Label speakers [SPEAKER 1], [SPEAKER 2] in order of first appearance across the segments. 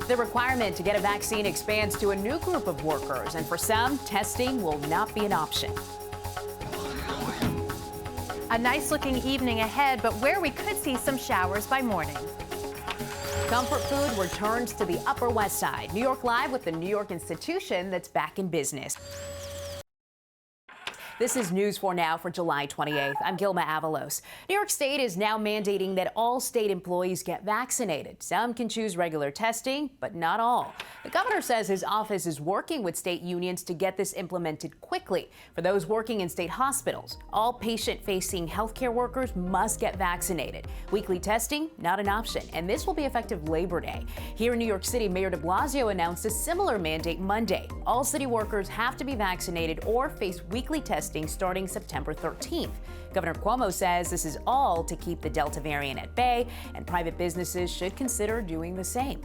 [SPEAKER 1] The requirement to get a vaccine expands to a new group of workers, and for some, testing will not be an option.
[SPEAKER 2] A nice-looking evening ahead, but where we could see some showers by morning.
[SPEAKER 1] Comfort food returns to the Upper West Side. New York Live with the New York institution that's back in business. This is News 4 Now for July 28th. I'm Gilma Avalos. New York State is now mandating that all state employees get vaccinated. Some can choose regular testing, but not all. The governor says his office is working with state unions to get this implemented quickly. For those working in state hospitals, all patient-facing healthcare workers must get vaccinated. Weekly testing, not an option, and this will be effective Labor Day. Here in New York City, Mayor de Blasio announced a similar mandate Monday. All city workers have to be vaccinated or face weekly testing starting September 13th. Governor Cuomo says this is all to keep the Delta variant at bay, and private businesses should consider doing the same.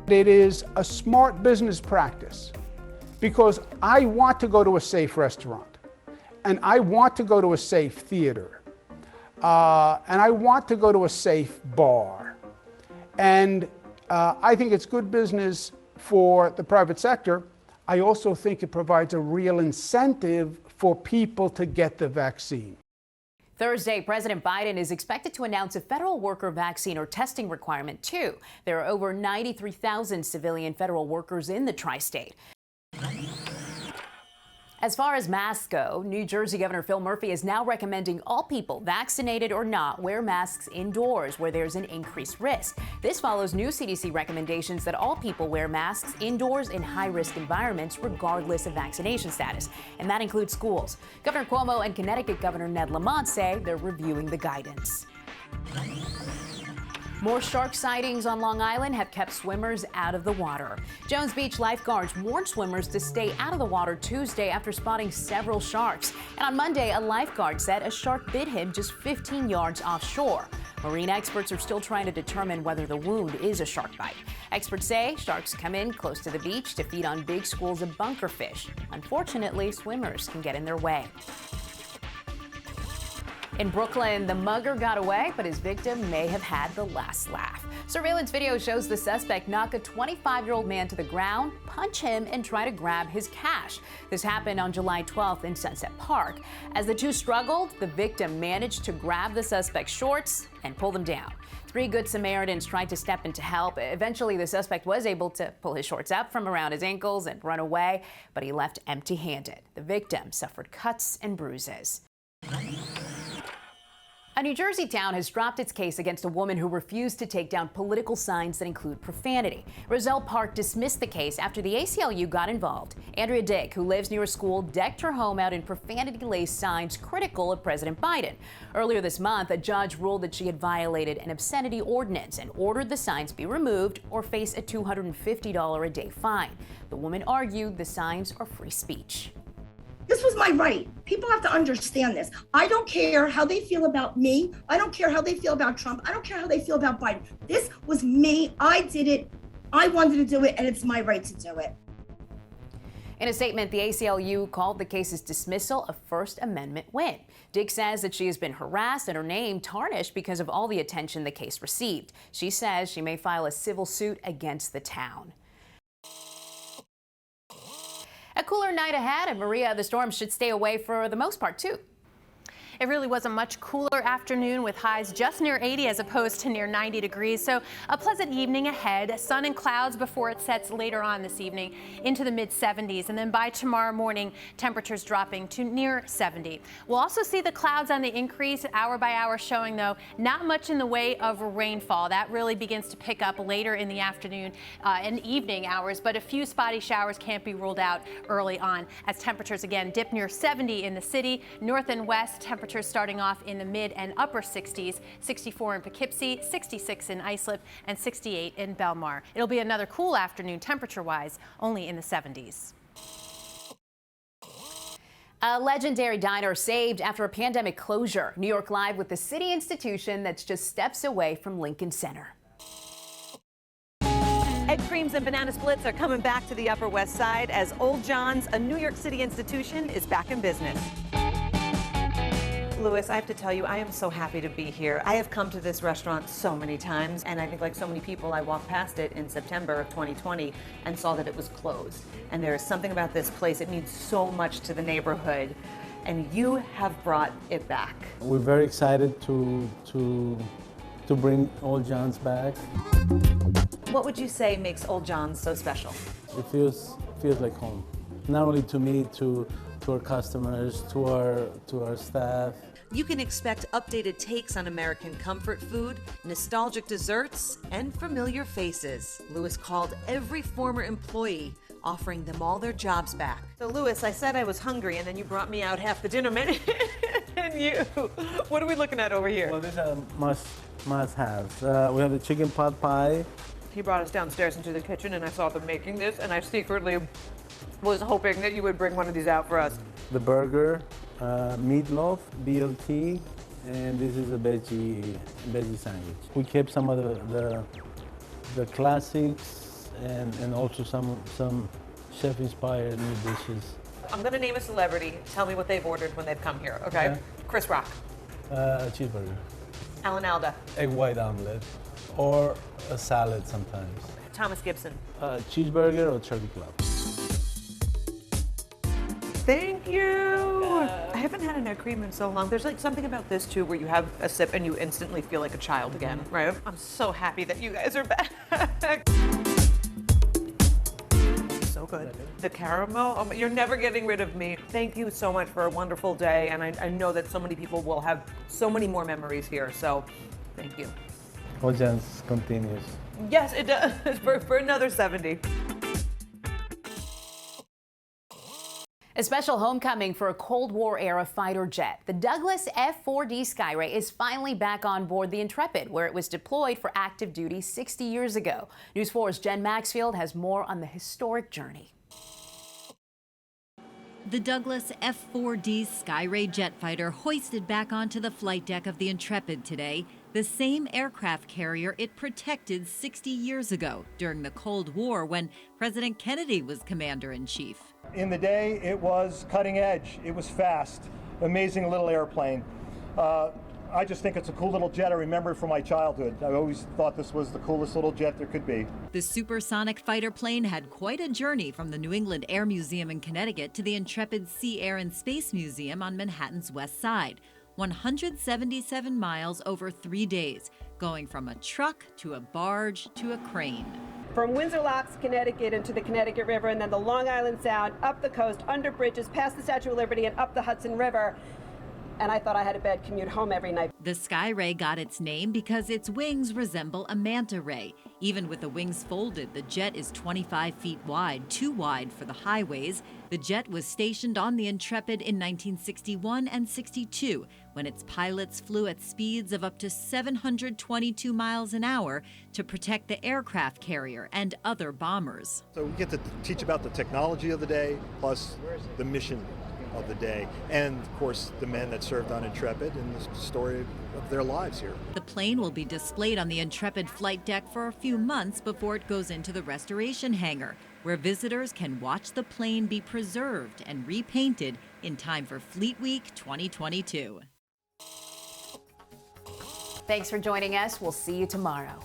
[SPEAKER 3] It is a smart business practice because I want to go to a safe restaurant, and I want to go to a safe theater, and I want to go to a safe bar. And I think it's good business for the private sector. I also think it provides a real incentive for people to get the vaccine.
[SPEAKER 1] Thursday, President Biden is expected to announce a federal worker vaccine or testing requirement, too. There are over 93,000 civilian federal workers in the tri-state. As far as masks go, New Jersey Governor Phil Murphy is now recommending all people, vaccinated or not, wear masks indoors where there's an increased risk. This follows new CDC recommendations that all people wear masks indoors in high-risk environments regardless of vaccination status, and that includes schools. Governor Cuomo and Connecticut Governor Ned Lamont say they're reviewing the guidance. More shark sightings on Long Island have kept swimmers out of the water. Jones Beach lifeguards warned swimmers to stay out of the water Tuesday after spotting several sharks. And on Monday, a lifeguard said a shark bit him just 15 yards offshore. Marine experts are still trying to determine whether the wound is a shark bite. Experts say sharks come in close to the beach to feed on big schools of bunkerfish. Unfortunately, swimmers can get in their way. In Brooklyn, the mugger got away, but his victim may have had the last laugh. Surveillance video shows the suspect knock a 25-year-old man to the ground, punch him, and try to grab his cash. This happened on July 12th in Sunset Park. As the two struggled, the victim managed to grab the suspect's shorts and pull them down. 3 Good Samaritans tried to step in to help. Eventually, the suspect was able to pull his shorts up from around his ankles and run away, but he left empty-handed. The victim suffered cuts and bruises. A New Jersey town has dropped its case against a woman who refused to take down political signs that include profanity. Roselle Park dismissed the case after the ACLU got involved. Andrea Dick, who lives near a school, decked her home out in profanity-laced signs critical of President Biden. Earlier this month, a judge ruled that she had violated an obscenity ordinance and ordered the signs be removed or face a $250 a day fine. The woman argued the signs are free speech.
[SPEAKER 4] This was my right. People have to understand this. I don't care how they feel about me. I don't care how they feel about Trump. I don't care how they feel about Biden. This was me. I did it. I wanted to do it, and it's my right to do it.
[SPEAKER 1] In a statement, the ACLU called the case's dismissal a First Amendment win. Dick says that she has been harassed and her name tarnished because of all the attention the case received. She says she may file a civil suit against the town. A cooler night ahead, and Maria, the storm should stay away for the most part, too.
[SPEAKER 2] It really was a much cooler afternoon with highs just near 80 as opposed to near 90 degrees. So a pleasant evening ahead. Sun and clouds before it sets later on this evening into the mid 70s. And then by tomorrow morning, temperatures dropping to near 70. We'll also see the clouds on the increase hour by hour, showing, though, not much in the way of rainfall. That really begins to pick up later in the afternoon and evening hours. But a few spotty showers can't be ruled out early on as temperatures again dip near 70 in the city. North and west temperatures starting off in the mid and upper 60s, 64 in Poughkeepsie, 66 in Islip, and 68 in Belmar. It'll be another cool afternoon temperature-wise, only in the 70s.
[SPEAKER 1] A legendary diner saved after a pandemic closure. New York Live with the city institution that's just steps away from Lincoln Center.
[SPEAKER 5] Egg creams and banana splits are coming back to the Upper West Side as Old John's, a New York City institution, is back in business. Louis, I have to tell you, I am so happy to be here. I have come to this restaurant so many times, and I think like so many people, I walked past it in September of 2020 and saw that it was closed. And there is something about this place, it means so much to the neighborhood, and you have brought it back.
[SPEAKER 6] We're very excited to bring Old John's back.
[SPEAKER 5] What would you say makes Old John's so special?
[SPEAKER 6] It feels like home. Not only to me, to our customers, to our staff.
[SPEAKER 5] You can expect updated takes on American comfort food, nostalgic desserts, and familiar faces. Louis called every former employee, offering them all their jobs back. So Louis, I said I was hungry, and then you brought me out half the dinner menu. And what are we looking at over here?
[SPEAKER 6] Well, these are must-haves. We have the chicken pot pie.
[SPEAKER 5] He brought us downstairs into the kitchen, and I saw them making this, and I secretly was hoping that you would bring one of these out for us.
[SPEAKER 6] The burger, meatloaf, BLT, and this is a veggie sandwich. We kept some of the classics and also some chef-inspired new dishes.
[SPEAKER 5] I'm gonna name a celebrity. Tell me what they've ordered when they've come here, okay?
[SPEAKER 6] Okay.
[SPEAKER 5] Chris Rock,
[SPEAKER 6] Cheeseburger,
[SPEAKER 5] Alan Alda,
[SPEAKER 6] egg white omelet, or a salad sometimes.
[SPEAKER 5] Thomas Gibson.
[SPEAKER 6] Cheeseburger or turkey club.
[SPEAKER 5] Thank you. I haven't had an egg cream in so long. There's like something about this too where you have a sip and you instantly feel like a child again, right? I'm so happy that you guys are back. So good. The caramel, you're never getting rid of me. Thank you so much for a wonderful day. And I know that so many people will have so many more memories here. So thank you.
[SPEAKER 6] Old John's continues.
[SPEAKER 5] Yes, it does, for another 70.
[SPEAKER 1] A special homecoming for a Cold War-era fighter jet. The Douglas F-4D Skyray is finally back on board the Intrepid, where it was deployed for active duty 60 years ago. News 4's Jen Maxfield has more on the historic journey.
[SPEAKER 7] The Douglas F-4D Skyray jet fighter hoisted back onto the flight deck of the Intrepid today, the same aircraft carrier it protected 60 years ago during the Cold War when President Kennedy was commander-in-chief.
[SPEAKER 8] In the day, it was cutting edge, it was fast, amazing little airplane. I just think it's a cool little jet. I remember it from my childhood. I always thought this was the coolest little jet there could be.
[SPEAKER 7] The supersonic fighter plane had quite a journey from the New England Air Museum in Connecticut to the Intrepid Sea, Air and Space Museum on Manhattan's West Side. 177 miles over 3 days, going from a truck to a barge to a crane.
[SPEAKER 9] From Windsor Locks, Connecticut, into the Connecticut River, and then the Long Island Sound, up the coast, under bridges, past the Statue of Liberty, and up the Hudson River. And I thought I had a bad commute home every night.
[SPEAKER 7] The Skyray got its name because its wings resemble a manta ray. Even with the wings folded, the jet is 25 feet wide, too wide for the highways. The jet was stationed on the Intrepid in 1961 and 62, when its pilots flew at speeds of up to 722 miles an hour to protect the aircraft carrier and other bombers.
[SPEAKER 8] So we get to teach about the technology of the day, plus the mission of the day, and of course the men that served on Intrepid and the story of their lives here.
[SPEAKER 7] The plane will be displayed on the Intrepid flight deck for a few months before it goes into the restoration hangar, where visitors can watch the plane be preserved and repainted in time for Fleet Week 2022.
[SPEAKER 1] Thanks for joining us. We'll see you tomorrow.